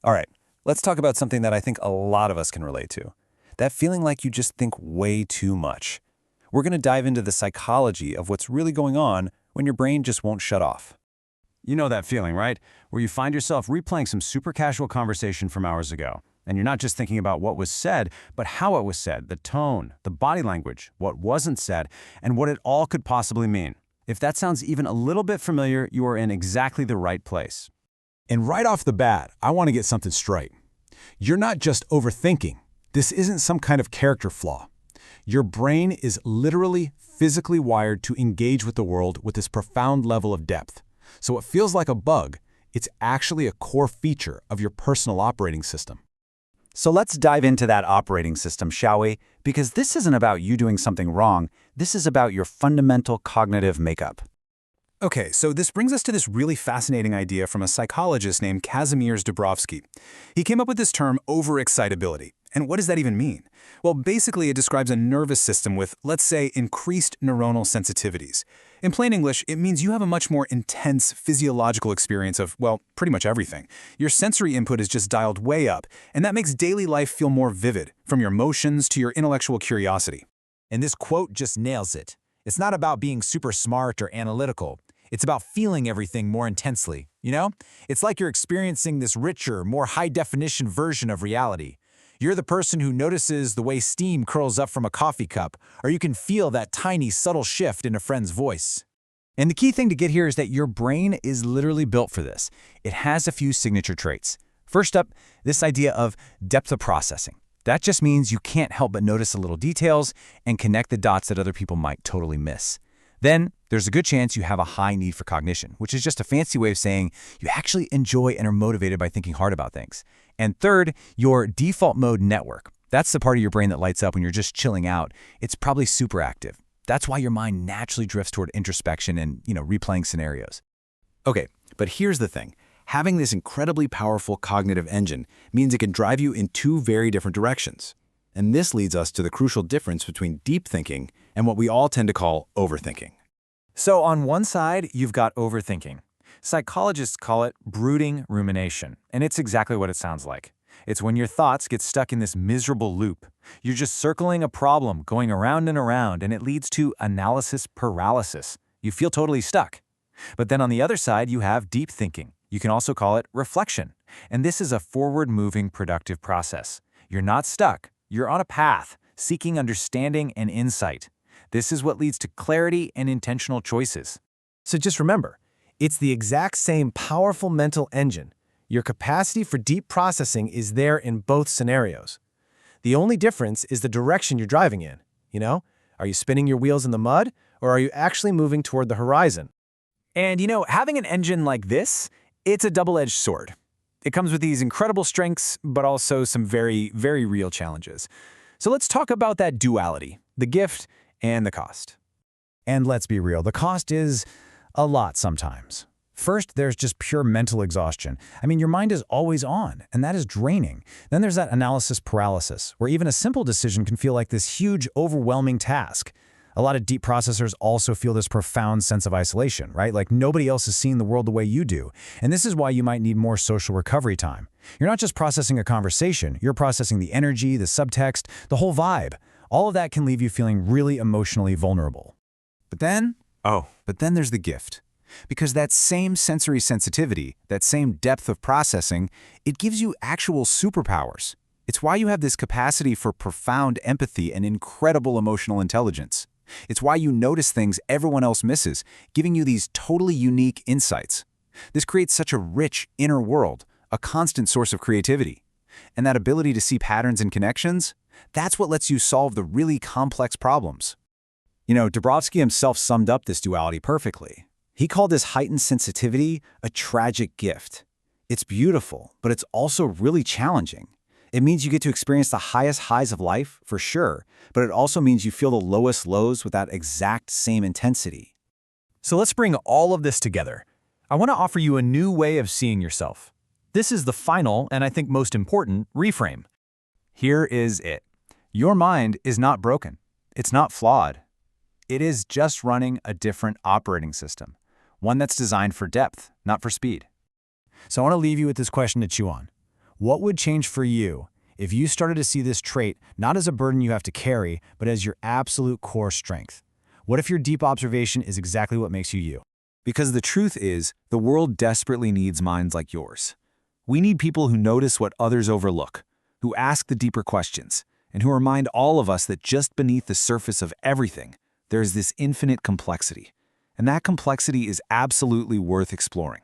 All right, let's talk about something that I think a lot of us can relate to. That feeling like you just think way too much. We're going to dive into the psychology of what's really going on when your brain just won't shut off. You know that feeling, right? Where you find yourself replaying some super casual conversation from hours ago. And you're not just thinking about what was said, but how it was said, the tone, the body language, what wasn't said, and what it all could possibly mean. If that sounds even a little bit familiar, you are in exactly the right place. And right off the bat, I want to get something straight. You're not just overthinking. This isn't some kind of character flaw. Your brain is literally physically wired to engage with the world with this profound level of depth. So it feels like a bug. It's actually a core feature of your personal operating system. So let's dive into that operating system, shall we? Because this isn't about you doing something wrong. This is about your fundamental cognitive makeup. Okay, so this brings us to this really fascinating idea from a psychologist named Kazimierz Dabrowski. He came up with this term overexcitability. And what does that even mean? Well, basically it describes a nervous system with, let's say, increased neuronal sensitivities. In plain English, it means you have a much more intense physiological experience of, well, pretty much everything. Your sensory input is just dialed way up, and that makes daily life feel more vivid, from your emotions to your intellectual curiosity. And this quote just nails it. It's not about being super smart or analytical. It's about feeling everything more intensely, you know? It's like you're experiencing this richer, more high-definition version of reality. You're the person who notices the way steam curls up from a coffee cup, or you can feel that tiny, subtle shift in a friend's voice. And the key thing to get here is that your brain is literally built for this. It has a few signature traits. First up, this idea of depth of processing. That just means you can't help but notice the little details and connect the dots that other people might totally miss. Then, there's a good chance you have a high need for cognition, which is just a fancy way of saying you actually enjoy and are motivated by thinking hard about things. And third, your default mode network. That's the part of your brain that lights up when you're just chilling out. It's probably super active. That's why your mind naturally drifts toward introspection and, replaying scenarios. Okay, but here's the thing. Having this incredibly powerful cognitive engine means it can drive you in two very different directions. And this leads us to the crucial difference between deep thinking and what we all tend to call overthinking. So on one side, you've got overthinking. Psychologists call it brooding rumination, and it's exactly what it sounds like. It's when your thoughts get stuck in this miserable loop. You're just circling a problem, going around and around, and it leads to analysis paralysis. You feel totally stuck. But then on the other side, you have deep thinking. You can also call it reflection. And this is a forward-moving, productive process. You're not stuck. You're on a path, seeking understanding and insight. This is what leads to clarity and intentional choices. So just remember, it's the exact same powerful mental engine. Your capacity for deep processing is there in both scenarios. The only difference is the direction you're driving in. Are you spinning your wheels in the mud, or are you actually moving toward the horizon? And having an engine like this, it's a double-edged sword. It comes with these incredible strengths, but also some very, very real challenges. So let's talk about that duality, the gift and the cost. And let's be real, the cost is a lot sometimes. First, there's just pure mental exhaustion. Your mind is always on, and that is draining. Then there's that analysis paralysis, where even a simple decision can feel like this huge, overwhelming task. A lot of deep processors also feel this profound sense of isolation, right? Like nobody else is seeing the world the way you do. And this is why you might need more social recovery time. You're not just processing a conversation, you're processing the energy, the subtext, the whole vibe. All of that can leave you feeling really emotionally vulnerable. But then there's the gift. Because that same sensory sensitivity, that same depth of processing, it gives you actual superpowers. It's why you have this capacity for profound empathy and incredible emotional intelligence. It's why you notice things everyone else misses, giving you these totally unique insights. This creates such a rich inner world, a constant source of creativity. And that ability to see patterns and connections, that's what lets you solve the really complex problems. Dabrowski himself summed up this duality perfectly. He called this heightened sensitivity a tragic gift. It's beautiful, but it's also really challenging. It means you get to experience the highest highs of life, for sure, but it also means you feel the lowest lows with that exact same intensity. So let's bring all of this together. I want to offer you a new way of seeing yourself. This is the final, and I think most important, reframe. Here is it. Your mind is not broken. It's not flawed. It is just running a different operating system, one that's designed for depth, not for speed. So I want to leave you with this question to chew on. What would change for you if you started to see this trait not as a burden you have to carry, but as your absolute core strength? What if your deep observation is exactly what makes you you? Because the truth is, the world desperately needs minds like yours. We need people who notice what others overlook, who ask the deeper questions, and who remind all of us that just beneath the surface of everything, there is this infinite complexity. And that complexity is absolutely worth exploring.